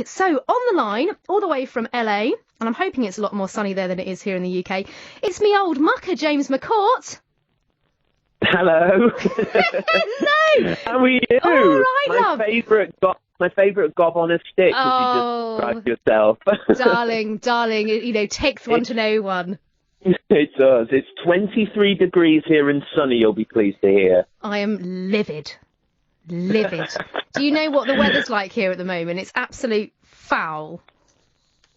So on the line, all the way from LA, and I'm hoping it's a lot more sunny there than it is here in the UK, it's me old mucker, James McCourt. Hello. Hello. How are you? All right, love. My favourite gob on a stick, as you just described yourself. darling, you know, takes one to know one. It does. It's 23 degrees here and sunny, you'll be pleased to hear. I am livid. Do you know what the weather's like here at the moment? It's absolute foul.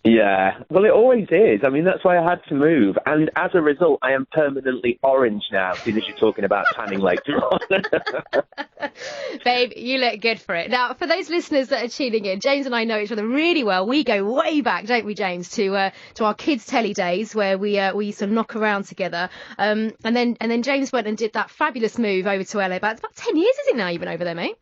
Yeah, well, it always is. I mean, that's why I had to move. And as a result, I am permanently orange now, seeing as you're talking about tanning later on. Babe, you look good for it. Now, for those listeners that are tuning in, James and I know each other really well. We go way back, don't we, James, to our kids' telly days where we used to knock around together. And then James went and did that fabulous move over to LA. It's about 10 years, is it now, you've been over there, mate?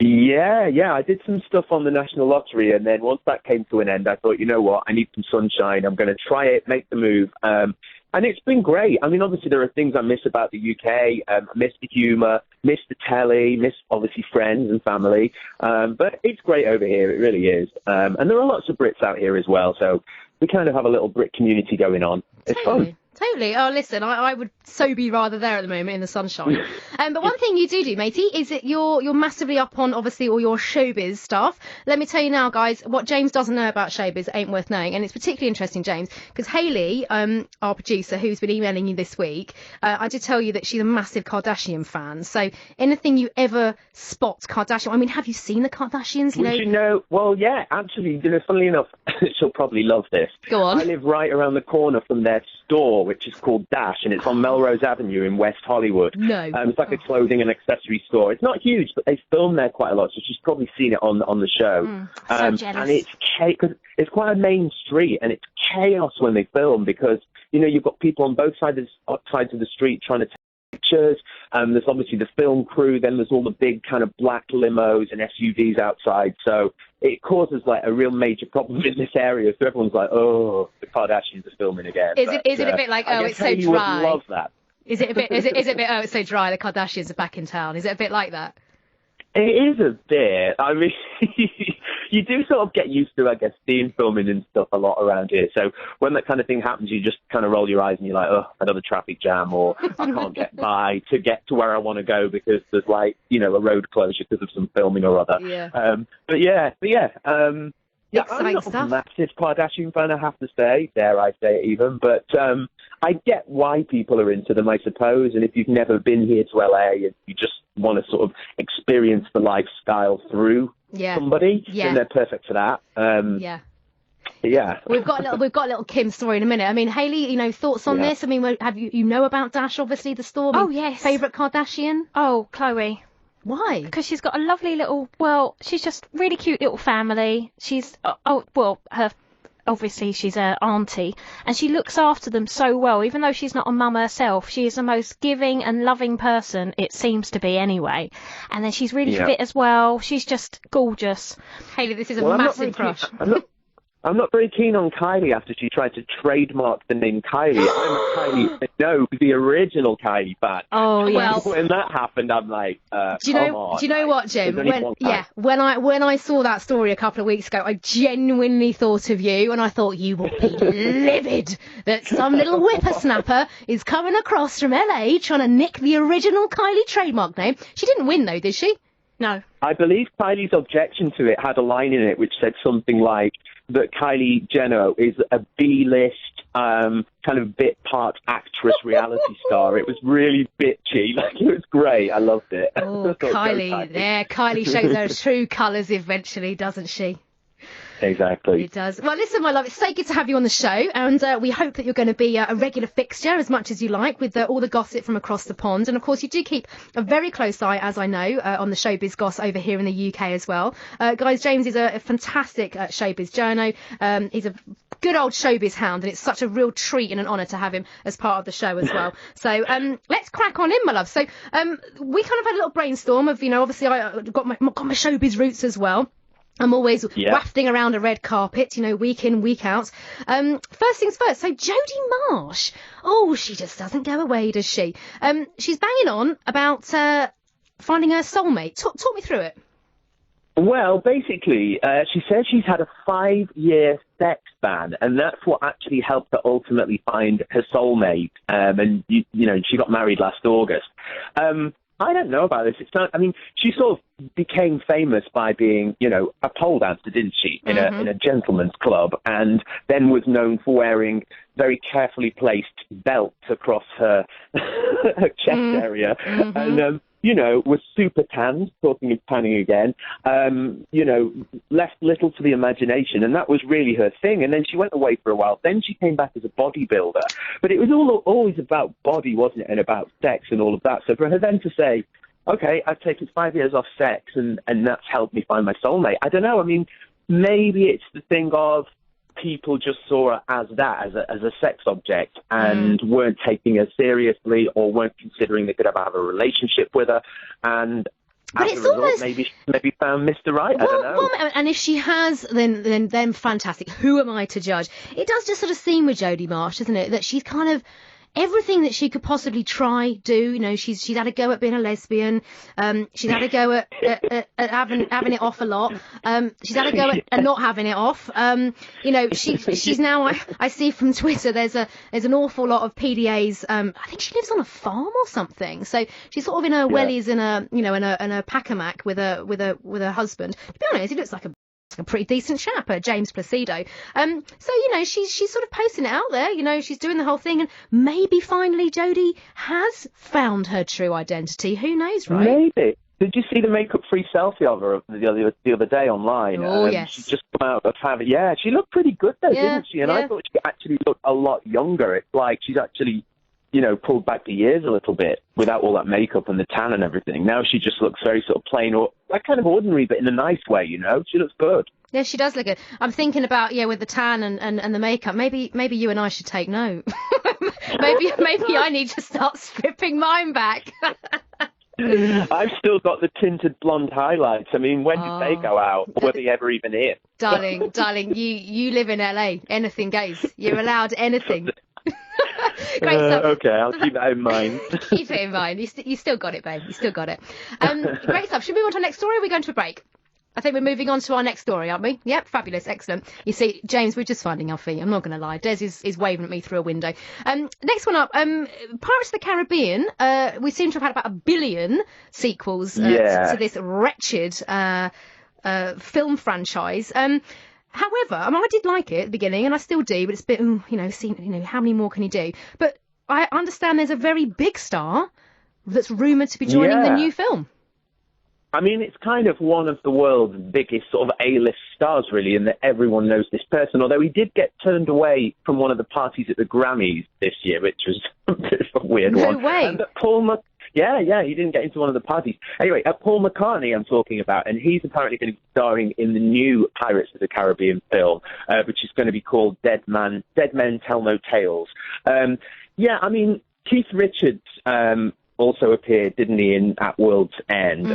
Yeah. I did some stuff on the National Lottery, and then once that came to an end, I thought, you know what, I need some sunshine. I'm going to try it, make the move. And it's been great. I mean, obviously, there are things I miss about the UK. I miss the humour, miss the telly, miss, obviously, friends and family. But it's great over here. It really is. And there are lots of Brits out here as well. So we kind of have a little Brit community going on. It's fun. Totally. Oh, listen, I would so be rather there at the moment in the sunshine. But one thing you do, matey, is that you're massively up on, obviously, all your showbiz stuff. Let me tell you now, guys, what James doesn't know about showbiz ain't worth knowing. And it's particularly interesting, James, because Hayley, our producer, who's been emailing you this week, I did tell you that she's a massive Kardashian fan. So anything you ever spot Kardashian, I mean, have you seen the Kardashians? Well, yeah, actually, funnily enough, she'll probably love this. Go on. I live right around the corner from their store, which is called Dash, and it's on Melrose Avenue in West Hollywood. No. It's like a clothing and accessory store. It's not huge, but they film there quite a lot, so she's probably seen it on the show. So jealous. And it's quite a main street, and it's chaos when they film because, you know, you've got people on both sides of the street trying to take pictures. There's obviously the film crew, then there's all the big kind of black limos and SUVs outside, so it causes like a real major problem in this area. So everyone's like, "Oh, the Kardashians are filming again." Is it a bit like, oh, it's so dry? Would love that. Is it a bit? Is it a bit? Oh, it's so dry. The Kardashians are back in town. Is it a bit like that? It is a bit. I mean, you do sort of get used to, I guess, seeing filming and stuff a lot around here. So when that kind of thing happens, you just kind of roll your eyes and you're like, oh, another traffic jam, or I can't get by to get to where I want to go because there's like, you know, a road closure because of some filming or other. Yeah. I'm not a massive Kardashian fan, I have to say, dare I say it even, but I get why people are into them, I suppose, and if you've never been here to LA and you just want to sort of experience the lifestyle through somebody, then they're perfect for that. Yeah. We've got a little Kim story in a minute. I mean, Hayley, you know, thoughts on this? I mean, have you know about Dash, obviously, the store? Oh, yes. Favourite Kardashian? Oh, Khloe. Why? Because she's got a lovely she's just really cute little family. She's, obviously she's her auntie, and she looks after them so well. Even though she's not a mum herself, she is the most giving and loving person, it seems to be anyway. And then she's really fit as well. She's just gorgeous. Hayley, this is a massive crush. I'm not very keen on Kylie after she tried to trademark the name Kylie. I'm a Kylie, no, the original Kylie fan. Oh, yeah. When that happened, I'm like, do you know what, Jim? When I saw that story a couple of weeks ago, I genuinely thought of you, and I thought you will be livid that some little whippersnapper is coming across from LA trying to nick the original Kylie trademark name. She didn't win, though, did she? No. I believe Kylie's objection to it had a line in it which said something like that Kylie Jenner is a B-list kind of bit part actress reality star. It was really bitchy. Like, it was great. I loved it. Oh, Kylie. Yeah, Kylie shows her true colours eventually, doesn't she? Exactly. It does. Well, listen, my love, it's so good to have you on the show, and we hope that you're going to be a regular fixture as much as you like with all the gossip from across the pond. And, of course, you do keep a very close eye, as I know, on the showbiz goss over here in the UK as well. Guys, James is a fantastic showbiz journo. He's a good old showbiz hound, and it's such a real treat and an honour to have him as part of the show as well. So let's crack on in, my love. So we kind of had a little brainstorm of, you know, obviously I got my showbiz roots as well. I'm always wafting around a red carpet, you know, week in, week out. First things first. So Jodie Marsh. Oh, she just doesn't go away, does she? She's banging on about finding her soulmate. Talk me through it. Well, basically, she says she's had a 5-year sex ban, and that's what actually helped her ultimately find her soulmate. And she got married last August. I don't know about this. She sort of became famous by being, a pole dancer, didn't she, in a gentleman's club, and then was known for wearing very carefully placed belts across her her chest area, and was super tanned, talking of tanning again, left little to the imagination, and that was really her thing. And then she went away for a while. Then she came back as a bodybuilder. But it was always about body, wasn't it, and about sex and all of that. So for her then to say, okay, I've taken 5 years off sex, and that's helped me find my soulmate, I don't know. I mean, maybe it's the thing of people just saw her as a sex object and weren't taking her seriously or weren't considering they could ever have a relationship with her. And but as a result, maybe found Mr. Right. I don't know. Well, and if she has, then fantastic. Who am I to judge? It does just sort of seem with Jodie Marsh, doesn't it, that she's kind of everything that she could possibly do. She's had a go at being a lesbian. She's had a go at having it off a lot. She's had a go at not having it off. She's now. I see from Twitter there's an awful lot of PDAs. I think she lives on a farm or something. So she's sort of in her wellies in a pack-a-mac with her husband. To be honest, he looks like a pretty decent chap, James Placido. She's sort of posting it out there. She's doing the whole thing, and maybe finally Jodie has found her true identity. Who knows, right? Maybe. Did you see the makeup-free selfie of her the other day online? Oh, yes. She just come out of having. Yeah, she looked pretty good though, didn't she? And I thought she actually looked a lot younger. It's like she's actually, pulled back the years a little bit without all that makeup and the tan and everything. Now she just looks very sort of plain or like kind of ordinary, but in a nice way, She looks good. Yeah, she does look good. I'm thinking about, with the tan and the makeup, maybe you and I should take note. maybe I need to start stripping mine back. I've still got the tinted blonde highlights. I mean, when did they go out? Or were they ever even in? Darling, you live in LA. Anything goes. You're allowed anything. Great stuff. Okay, I'll keep that in mind. Keep it in mind. You still got it, babe. You still got it. Great stuff. Should we move on to our next story, or are we going to a break? I think we're moving on to our next story, aren't we? Yep, fabulous, excellent. You see, James, we're just finding our feet. I'm not going to lie. Des is waving at me through a window. Next one up, Pirates of the Caribbean. We seem to have had about 1 billion sequels to this wretched film franchise. However, I did like it at the beginning, and I still do, but it's a bit, how many more can you do? But I understand there's a very big star that's rumoured to be joining the new film. I mean, it's kind of one of the world's biggest sort of A-list stars, really, in that everyone knows this person, although he did get turned away from one of the parties at the Grammys this year, which was a bit of a weird one. No way. He didn't get into one of the parties. Anyway, Paul McCartney I'm talking about, and he's apparently going to be starring in the new Pirates of the Caribbean film, which is going to be called Dead Men Tell No Tales. Keith Richards also appeared, didn't he, at World's End.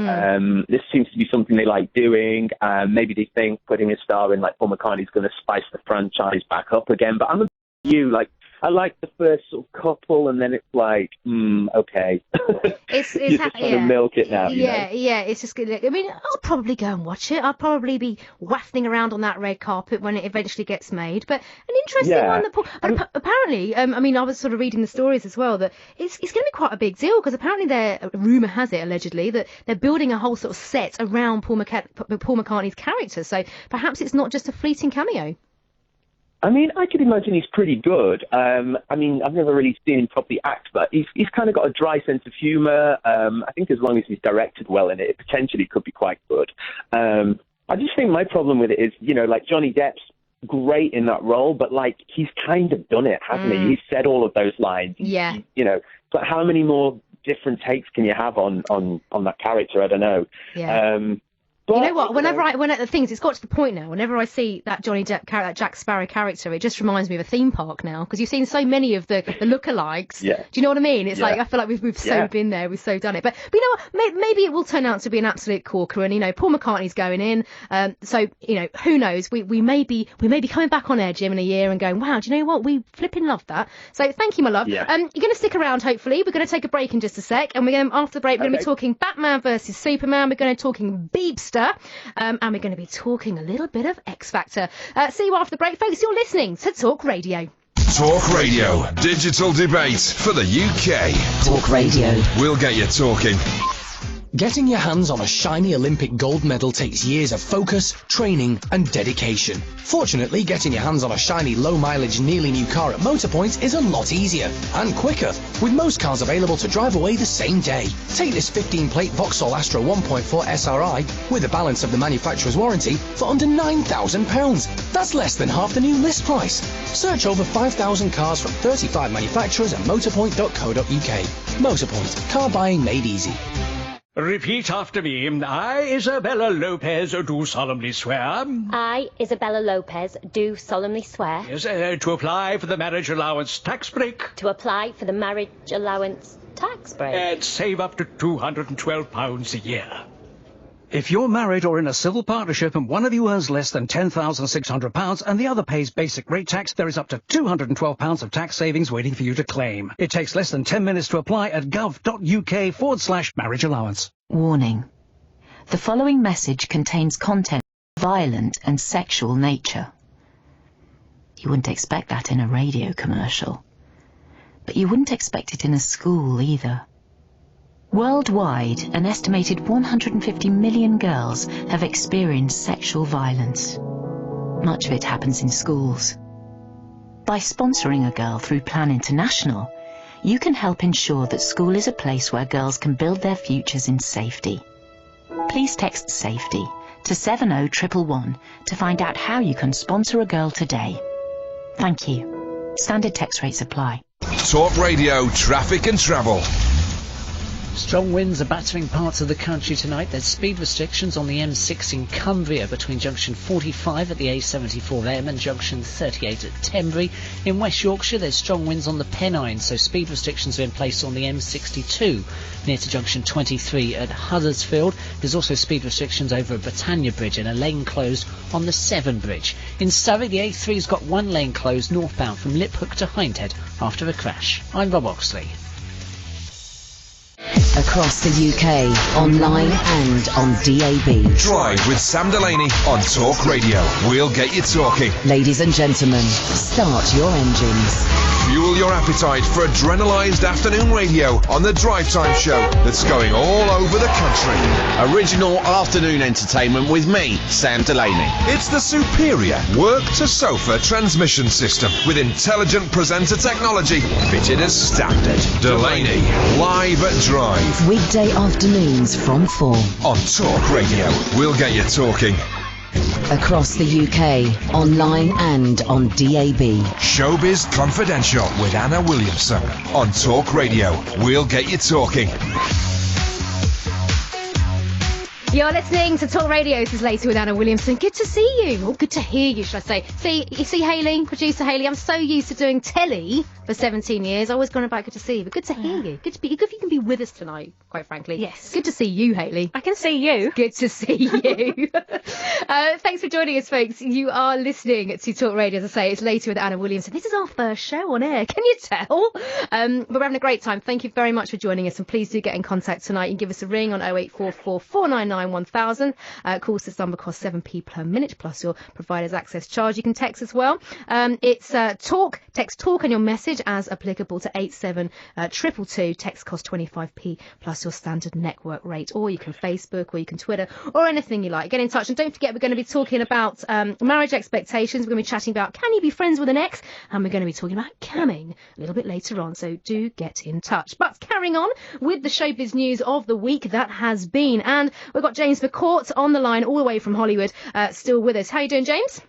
This seems to be something they like doing. Maybe they think putting a star in like Paul McCartney's going to spice the franchise back up again. But I like the first sort of couple, and then it's like, okay. It's you just want to milk it now. Yeah, it's just good. I mean, I'll probably go and watch it. I'll probably be wafting around on that red carpet when it eventually gets made. But an interesting one. But apparently, I was sort of reading the stories as well, that it's going to be quite a big deal, because apparently rumour has it, allegedly, that they're building a whole sort of set around Paul McCartney's character. So perhaps it's not just a fleeting cameo. I mean, I could imagine he's pretty good. I've never really seen him properly act, but he's kind of got a dry sense of humour. I think as long as he's directed well in it potentially could be quite good. I just think my problem with it is, Johnny Depp's great in that role, but he's kind of done it, hasn't he? He's said all of those lines. Yeah. But how many more different takes can you have on that character? I don't know. Yeah. But, you know what? It's got to the point now. Whenever I see that Johnny Depp character, that Jack Sparrow character, it just reminds me of a theme park now, because you've seen so many of the lookalikes. Yeah. Do you know what I mean? It's like I feel like we've so been there, we've so done it. But you know what? Maybe it will turn out to be an absolute corker, and Paul McCartney's going in. So who knows? We may be coming back on air, Jim, in a year and going, wow, do you know what? We flipping loved that. So thank you, my love. Yeah. You're going to stick around. Hopefully, we're going to take a break in just a sec, and after the break we're going to be talking Batman versus Superman. We're going to be talking Bieber Factor. And we're going to be talking a little bit of X Factor. See you after the break, folks. You're listening to Talk Radio. Talk Radio, digital debate for the UK. Talk Radio. We'll get you talking. Getting your hands on a shiny Olympic gold medal takes years of focus, training and dedication. Fortunately, getting your hands on a shiny low-mileage, nearly new car at Motorpoint is a lot easier and quicker, with most cars available to drive away the same day. Take this 15-plate Vauxhall Astra 1.4 SRI with the balance of the manufacturer's warranty for under £9,000. That's less than half the new list price. Search over 5,000 cars from 35 manufacturers at motorpoint.co.uk. Motorpoint, car buying made easy. Repeat after me. I, Isabella Lopez, do solemnly swear. I, Isabella Lopez, do solemnly swear. Yes, to apply for the marriage allowance tax break. To apply for the marriage allowance tax break. And save up to £212 a year. If you're married or in a civil partnership and one of you earns less than £10,600 and the other pays basic rate tax, there is up to £212 of tax savings waiting for you to claim. It takes less than 10 minutes to apply at gov.uk/marriage allowance. Warning. The following message contains content of violent and sexual nature. You wouldn't expect that in a radio commercial. But you wouldn't expect it in a school either. Worldwide, an estimated 150 million girls have experienced sexual violence. Much of it happens in schools. By sponsoring a girl through Plan International, you can help ensure that school is a place where girls can build their futures in safety. Please text SAFETY to 70111 to find out how you can sponsor a girl today. Thank you. Standard text rates apply. Talk Radio, traffic and travel. Strong winds are battering parts of the country tonight. There's speed restrictions on the M6 in Cumbria between junction 45 at the A74M and junction 38 at Tenbury. In West Yorkshire, there's strong winds on the Pennines, so speed restrictions are in place on the M62 near to junction 23 at Huddersfield. There's also speed restrictions over a Britannia Bridge and a lane closed on the Severn Bridge. In Surrey, the A3's got one lane closed northbound from Liphook to Hindhead after a crash. I'm Rob Oxley. Across the UK, online and on DAB. Drive with Sam Delaney on Talk Radio. We'll get you talking. Ladies and gentlemen, start your engines. Fuel your appetite for adrenalised afternoon radio on the Drive Time Show that's going all over the country. Original afternoon entertainment with me, Sam Delaney. It's the superior work-to-sofa transmission system with intelligent presenter technology fitted as standard. Delaney, live at Drive. Weekday afternoons from 4. On Talk Radio, we'll get you talking. Across the UK, online and on DAB. Showbiz Confidential with Anna Williamson. On Talk Radio, we'll get you talking. You're listening to Talk Radio. This is Later with Anna Williamson. Good to see you. Or good to hear you, should I say. You see Hayley, producer Hayley, I'm so used to doing telly for 17 years. I always gone about good to see you, but good to hear you. Good if you can be with us tonight, quite frankly. Yes. Good to see you, Hayley. I can see you. Good to see you. Thanks for joining us, folks. You are listening to Talk Radio. As I say, it's Later with Anna Williamson. This is our first show on air. Can you tell? But we're having a great time. Thank you very much for joining us. And please do get in contact tonight. You can give us a ring on 0844 499 1000. Calls this number costs 7p per minute plus your provider's access charge. You can text as well. It's talk, text talk and your message as applicable to 87222. Text costs 25p plus your standard network rate. Or you can Facebook or you can Twitter or anything you like. Get in touch. And don't forget, we're going to be talking about marriage expectations. We're going to be chatting about can you be friends with an ex? And we're going to be talking about camming a little bit later on. So do get in touch. But carrying on with the showbiz news of the week that has been. And we've got James McCourt on the line all the way from Hollywood, still with us. How you doing, James?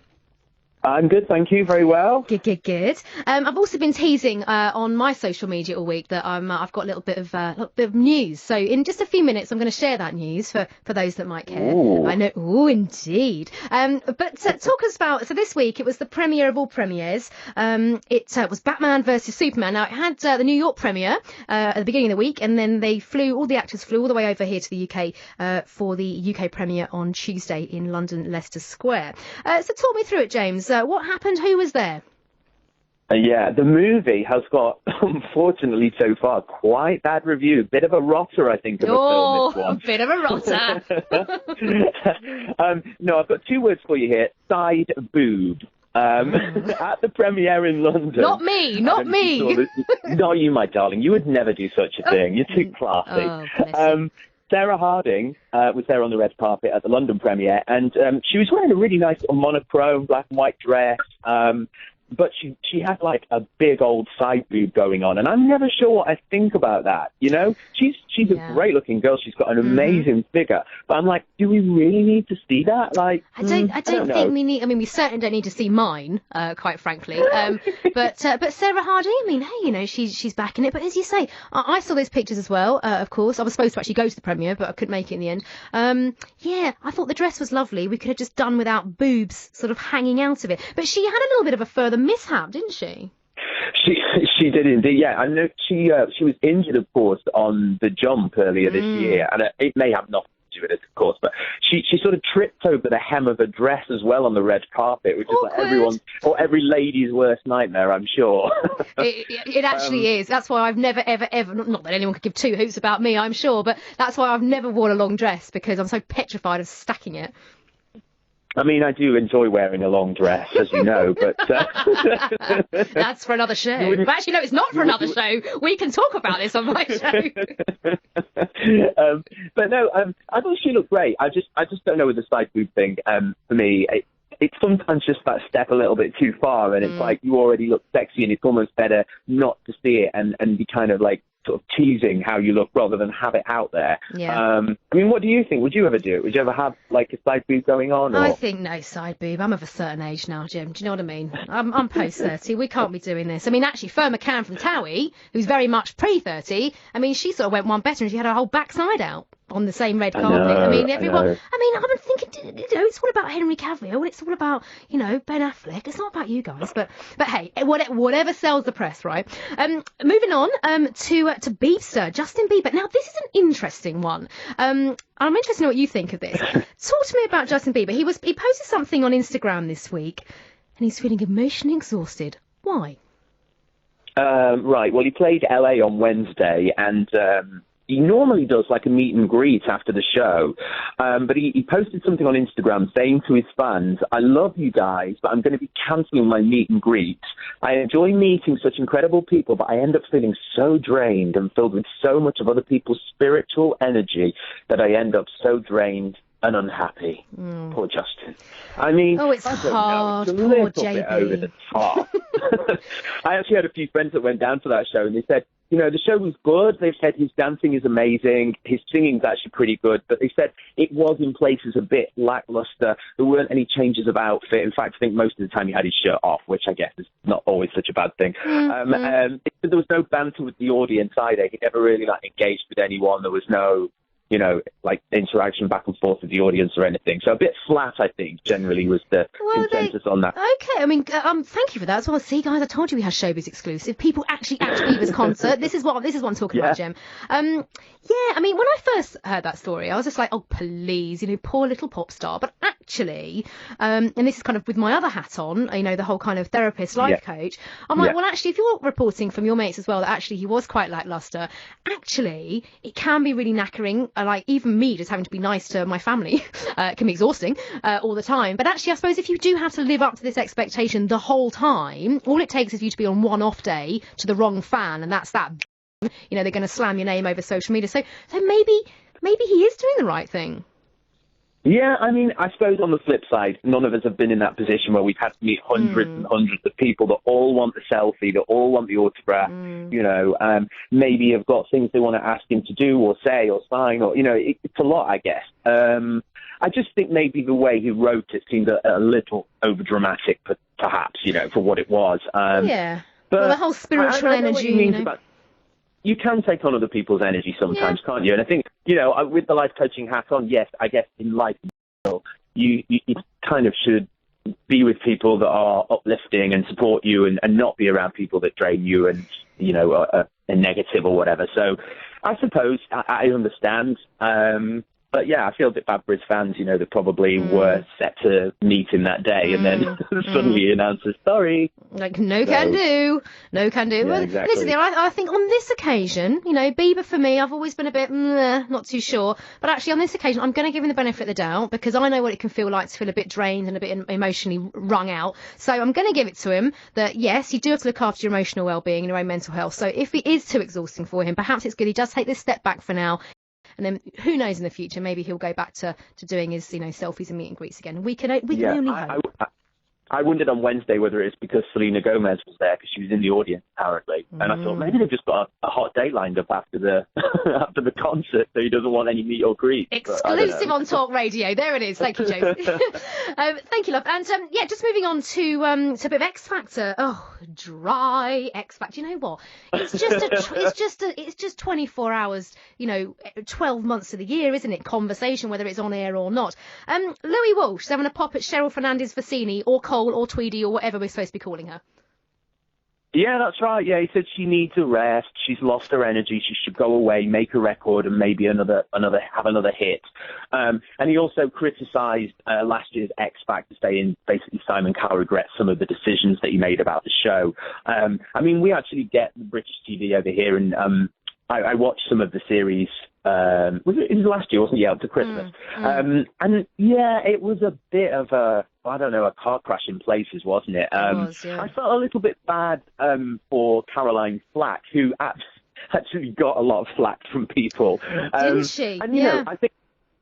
I'm good, thank you. Very well. Good. I've also been teasing on my social media all week that I've got a little bit of news. So in just a few minutes, I'm going to share that news for those that might care. Ooh. I know. Ooh, indeed. But talk us about. So this week it was the premiere of all premieres. It was Batman versus Superman. Now it had the New York premiere at the beginning of the week, and then all the actors flew all the way over here to the UK for the UK premiere on Tuesday in London, Leicester Square. So talk me through it, James. What happened? Who was there? Yeah, the movie has got, unfortunately so far, quite bad review. Bit of a rotter, I think, of a film, this one. A bit of a rotter. No, I've got 2 words for you here. Side boob. At the premiere in London. Not me. Not you, my darling. You would never do such a thing. You're too classy. Sarah Harding was there on the red carpet at the London premiere, and she was wearing a really nice monochrome black and white dress. But she had like a big old side boob going on, and I'm never sure what I think about that. You know, she's a great looking girl. She's got an amazing figure, but I'm like, do we really need to see that? Like, I don't think we need. I mean, we certainly don't need to see mine, quite frankly. But Sarah Harding, I mean, hey, you know, she's back in it. But as you say, I saw those pictures as well. Of course, I was supposed to actually go to the premiere, but I couldn't make it in the end. Yeah, I thought the dress was lovely. We could have just done without boobs sort of hanging out of it. But she had a little bit of a further mishap, didn't she? She did indeed. Yeah, I know she was injured, of course, on the jump earlier this year, and it may have nothing to do with it, of course. But she sort of tripped over the hem of a dress as well on the red carpet, which is like every lady's worst nightmare, I'm sure. It actually is. That's why I've never, ever, not that anyone could give 2 hoots about me, I'm sure, but that's why I've never worn a long dress, because I'm so petrified of stacking it. I mean, I do enjoy wearing a long dress, as you know, but... That's for another show. But actually, no, it's not for another show. We can talk about this on my show. But no, I thought she looked great. I just don't know with the side boob thing. For me, it's sometimes just that step a little bit too far, and it's like you already look sexy, and it's almost better not to see it and be kind of like sort of teasing how you look rather than have it out there. Yeah. I mean, what do you think? Would you ever do it? Would you ever have like a side boob going on? Or? I think no side boob. I'm of a certain age now, Jim. Do you know what I mean? I'm post 30. We can't be doing this. I mean, actually, Fern McCann from Towie, who's very much pre-30, I mean, she sort of went one better and she had her whole backside out on the same red carpet. I mean, everyone. I mean, I'm thinking, you know, it's all about Henry Cavill. It's all about, you know, Ben Affleck. It's not about you guys, but hey, whatever sells the press, right? Moving on to Bieber, Justin Bieber. Now, this is an interesting one. I'm interested to know what you think of this. Talk to me about Justin Bieber. He posted something on Instagram this week, and he's feeling emotionally exhausted. Why? Right. Well, he played LA on Wednesday, and he normally does like a meet and greet after the show, but he posted something on Instagram saying to his fans, "I love you guys, but I'm going to be cancelling my meet and greet. I enjoy meeting such incredible people, but I end up feeling so drained and filled with so much of other people's spiritual energy that I end up so drained and unhappy." Poor Justin. I mean, it's hard. It's a poor little JB. bit over the top. I actually had a few friends that went down to that show, and they said, you know, the show was good. They've said his dancing is amazing. His singing's actually pretty good. But they said it was in places a bit lackluster. There weren't any changes of outfit. In fact, I think most of the time he had his shirt off, which I guess is not always such a bad thing. There was no banter with the audience either. He never really engaged with anyone. There was no, you know, like interaction back and forth with the audience or anything. So a bit flat, I think, generally was the consensus on that. Okay, I mean, thank you for that as well. See, guys, I told you we had Showbiz exclusive. People actually at Bieber's concert. This is what I'm talking about, Jim. Yeah, I mean, when I first heard that story, I was just like, oh, please, you know, poor little pop star. But actually, and this is kind of with my other hat on, you know, the whole kind of therapist, life coach. I'm like, well, actually, if you're reporting from your mates as well that actually he was quite lackluster, actually, it can be really knackering. Like, even me just having to be nice to my family can be exhausting all the time. But actually, I suppose if you do have to live up to this expectation the whole time, all it takes is you to be on one off day to the wrong fan, and that's that. You know, they're going to slam your name over social media. So maybe he is doing the right thing. Yeah, I mean, I suppose on the flip side, none of us have been in that position where we've had to meet hundreds and hundreds of people that all want the selfie, that all want the autograph, you know, maybe have got things they want to ask him to do or say or sign, or, you know, it's a lot, I guess. I just think maybe the way he wrote it seemed a little overdramatic, perhaps, you know, for what it was. But well, the whole spiritual energy, you know. You can take on other people's energy sometimes, can't you? And I think, you know, with the life coaching hat on, yes, I guess in life, you kind of should be with people that are uplifting and support you and not be around people that drain you and, you know, are negative or whatever. So I suppose I understand. But yeah, I feel a bit bad for his fans. You know, they probably were set to meet him that day, and then suddenly he announces, "Sorry." Like, no can do. Yeah, Well, exactly. listen, I think on this occasion, you know, Bieber for me, I've always been a bit not too sure. But actually, on this occasion, I'm going to give him the benefit of the doubt because I know what it can feel like to feel a bit drained and a bit emotionally wrung out. So I'm going to give it to him that, yes, you do have to look after your emotional well-being and your own mental health. So if it is too exhausting for him, perhaps it's good he does take this step back for now. And then who knows in the future, maybe he'll go back to doing his, you know, selfies and meet and greets again. We can only hope. I wondered on Wednesday whether it's because Selena Gomez was there because she was in the audience apparently, and I thought maybe they've just got a hot date lined up after the after the concert, so he doesn't want any meet or greet. Exclusive on Talk Radio. There it is. Thank you, Josie. Thank you, love. And yeah, just moving on to a bit of X Factor. Oh, dry X Factor. You know what? It's just 24 hours. You know, 12 months of the year, isn't it? Conversation, whether it's on air or not. Louis Walsh is having a pop at Cheryl Fernandez-Vicini or Cole or Tweedy or whatever we're supposed to be calling her. Yeah, that's right. Yeah, he said she needs a rest. She's lost her energy. She should go away, make a record, and maybe have another hit. And he also criticised last year's X Factor, saying basically Simon Cowell regrets some of the decisions that he made about the show. I mean, we actually get the British TV over here, and I watched some of the series. It was last year, wasn't it? Yeah, up to Christmas. And yeah, it was a bit of a car crash in places, wasn't it? Yeah. I felt a little bit bad for Caroline Flack, who actually got a lot of flack from people. Didn't she? And, you know, I think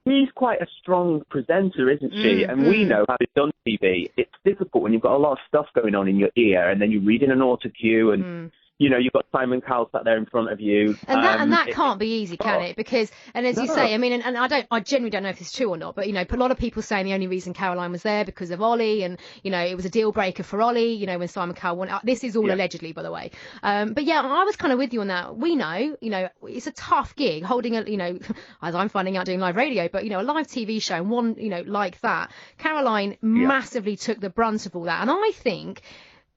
she's quite a strong presenter, isn't she? And we know, having done TV, it's difficult when you've got a lot of stuff going on in your ear, and then you're reading an auto cue, and you know, you've got Simon Cowell sat there in front of you. And that can't be easy, can it? Because, and as you say, I mean, and I genuinely don't know if it's true or not, but, you know, a lot of people saying the only reason Caroline was there because of Ollie, and, you know, it was a deal breaker for Ollie, you know, when Simon Cowell won. This is all allegedly, by the way. But yeah, I was kind of with you on that. We know, you know, it's a tough gig holding you know, as I'm finding out doing live radio, but, you know, a live TV show and one, you know, like that. Caroline massively took the brunt of all that. And I think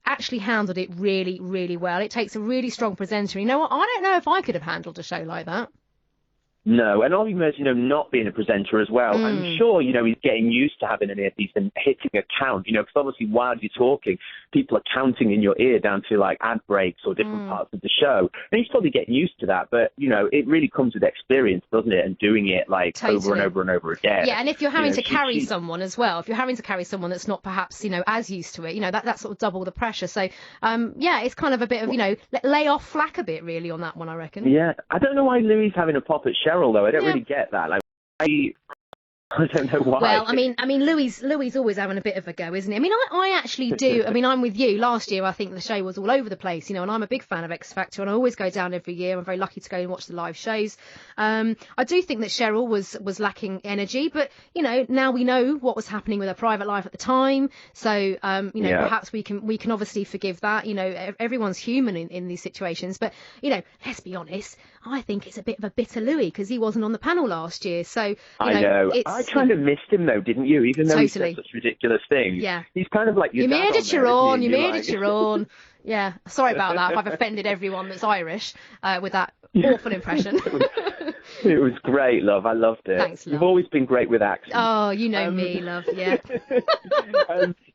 actually handled it really, really well. It takes a really strong presenter. You know what? I don't know if I could have handled a show like that. No, and Ollie Murs, you know, not being a presenter as well. I'm sure, you know, he's getting used to having an earpiece and hitting a count, you know, because obviously while you're talking, people are counting in your ear down to like ad breaks or different parts of the show. And he's probably getting used to that. But, you know, it really comes with experience, doesn't it? And doing it like over and over and over again. Yeah, and if you're having to carry someone as well, if you're having to carry someone that's not perhaps, you know, as used to it, you know, that's sort of double the pressure. So, yeah, it's kind of a bit of, you know, lay off Flack a bit really on that one, I reckon. Yeah, I don't know why Louis having a pop at Cheryl, though. I don't really get that. Like, I don't know why. Well, I mean, Louis always having a bit of a go, isn't he? I mean, I actually do. I mean, I'm with you. Last year, I think the show was all over the place, you know, and I'm a big fan of X Factor, and I always go down every year. I'm very lucky to go and watch the live shows. I do think that Cheryl was lacking energy, but, you know, now we know what was happening with her private life at the time. So, you know, perhaps we can obviously forgive that. You know, everyone's human in these situations. But, you know, let's be honest, I think it's a bit of a bitter Louis because he wasn't on the panel last year. So, you know. I kind of missed him though, didn't you? Even though he said such ridiculous things. Yeah. He's kind of like your You dad made it your own. You made like... it your own. Yeah. Sorry about that if I've offended everyone that's Irish with that awful impression. It was great, love. I loved it. Thanks, love. You've always been great with accents. Oh, you know me, love. Yeah.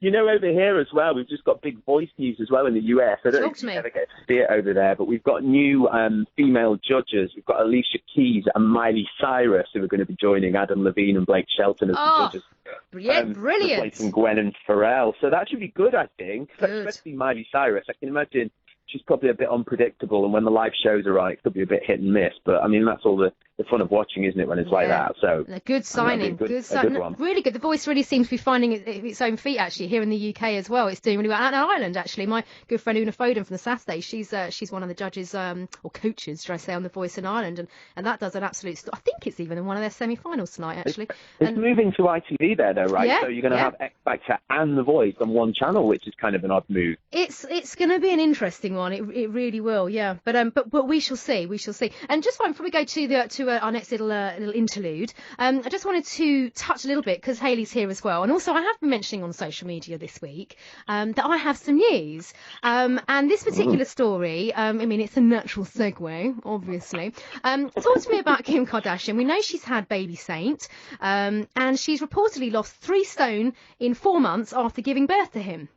You know, over here as well, we've just got big voice news as well in the US. I don't know if you ever get to see it over there, but we've got new female judges. We've got Alicia Keys and Miley Cyrus who are going to be joining Adam Levine and Blake Shelton as the judges. Brilliant. Replacing Gwen and Pharrell. So that should be good, I think. Good. Especially Miley Cyrus. I can imagine she's probably a bit unpredictable, and when the live shows are on, it could be a bit hit and miss. But I mean, that's all the fun of watching, isn't it, when it's like that? So a good signing, good signing, really good. The voice really seems to be finding its own feet actually here in the UK as well. It's doing really well. And Ireland actually, my good friend Una Foden from the Saturday, she's one of the judges or coaches, should I say, on The Voice in Ireland, and that does an absolute. I think it's even in one of their semi-finals tonight actually. It's moving to ITV there though, right? Yeah, so you're going to have X Factor and The Voice on one channel, which is kind of an odd move. It's going to be an interesting one. It really will, yeah. But we shall see. We shall see. And just before we go to to our next little interlude, I just wanted to touch a little bit, because Hayley's here as well, and also I have been mentioning on social media this week that I have some news. And this particular story, I mean, it's a natural segue, obviously. Talk to me about Kim Kardashian. We know she's had baby Saint, and she's reportedly lost 3 stone in 4 months after giving birth to him.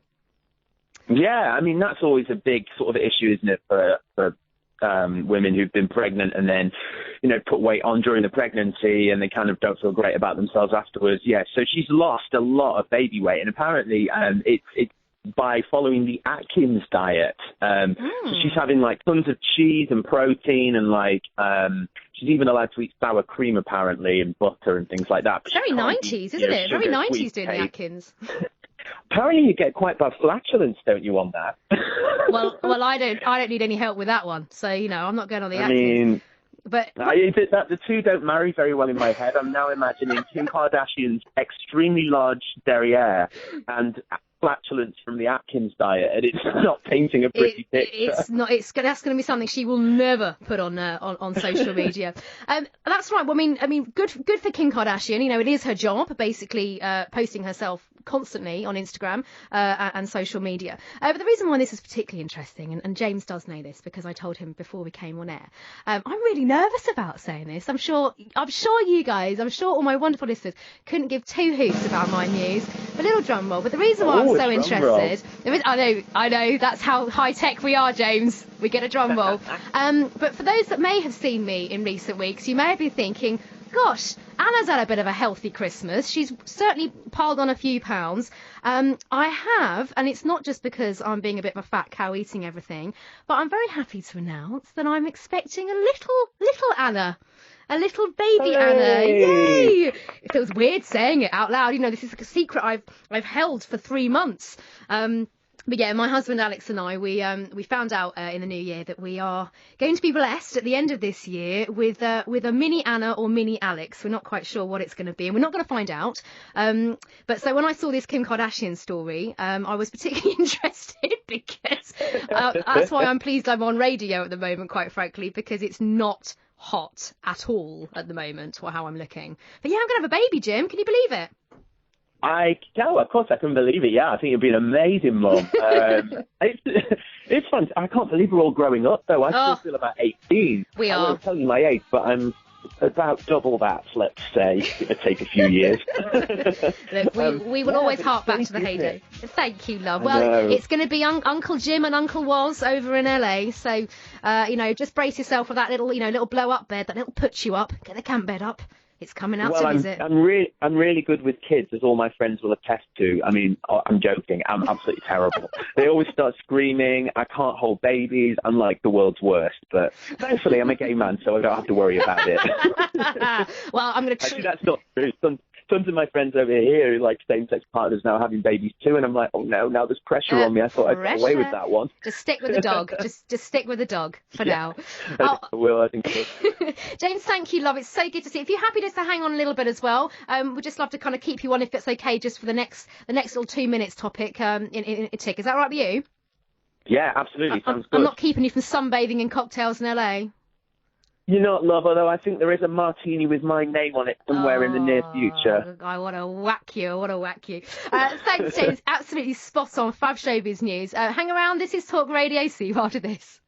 Yeah, I mean, that's always a big sort of issue, isn't it, for women who've been pregnant and then, put weight on during the pregnancy and they kind of don't feel great about themselves afterwards. Yeah, so she's lost a lot of baby weight, and apparently it's by following the Atkins diet. So she's having like tons of cheese and protein, and she's even allowed to eat sour cream apparently, and butter and things like that. But very 90s, isn't it? Very 90s doing the Atkins. Apparently you get quite bad flatulence, don't you, on that? well, I don't need any help with that one. So, I'm not going on the Atkins. mean, but the two don't marry very well in my head. I'm now imagining Kim Kardashian's extremely large derriere and flatulence from the Atkins diet, and it's not painting a pretty picture. It's not. That's going to be something she will never put on social media. That's right. Well, I mean, good for Kim Kardashian. It is her job, basically posting herself constantly on Instagram and social media. But the reason why this is particularly interesting, and James does know this because I told him before we came on air, I'm really nervous about saying this. I'm sure you guys, all my wonderful listeners couldn't give 2 hoots about my news. A little drum roll. But the reason why I'm so interested, I know that's how high tech we are, James. We get a drum roll. But for those that may have seen me in recent weeks, you may be thinking, gosh, Anna's had a bit of a healthy Christmas. She's certainly piled on a few pounds. I have, and it's not just because I'm being a bit of a fat cow eating everything, but I'm very happy to announce that I'm expecting a little Anna. A little baby Anna. Yay! It feels weird saying it out loud. This is like a secret I've held for 3 months. But yeah, my husband Alex and I, we found out in the new year that we are going to be blessed at the end of this year with a mini Anna or mini Alex. We're not quite sure what it's going to be, and we're not going to find out. But so when I saw this Kim Kardashian story, I was particularly interested because that's why I'm pleased I'm on radio at the moment, quite frankly, because it's not hot at all at the moment, or how I'm looking. But yeah, I'm going to have a baby, Jim. Can you believe it? Of course I can believe it, yeah. I think you'd be an amazing mum. It's fun. I can't believe we're all growing up, though. I still feel about 18. We are. I won't tell you my age, but I'm about double that, let's say. It'll take a few years. Look, we will always hark back to the heyday. Thank you, love. Well, it's going to be Uncle Jim and Uncle Woz over in LA, so, just brace yourself for that little blow-up bed, that little put-you-up. Get the camp bed up. It's coming out to visit. I'm really good with kids, as all my friends will attest to. I mean, I'm joking. I'm absolutely terrible. They always start screaming. I can't hold babies. I'm like the world's worst. But thankfully, I'm a gay man, so I don't have to worry about it. Well, I'm going to... Actually, that's not true. Tons of my friends over here who like same-sex partners now having babies too, and I'm like, oh no, now there's pressure on me. I thought I'd get away with that one. Just stick with the dog. just stick with the dog for now. I will, I think so. James, thank you, love. It's so good to see you. If you're happy just to hang on a little bit as well, we'd just love to kind of keep you on, if it's okay, just for the next little 2 minutes topic in a tick. Is that right with you? Yeah, absolutely. Sounds good. I'm not keeping you from sunbathing in cocktails in LA. You're not, love, although I think there is a martini with my name on it somewhere in the near future. I want to whack you. Thanks, James. Absolutely spot on. Fab showbiz news. Hang around. This is Talk Radio. See you after this.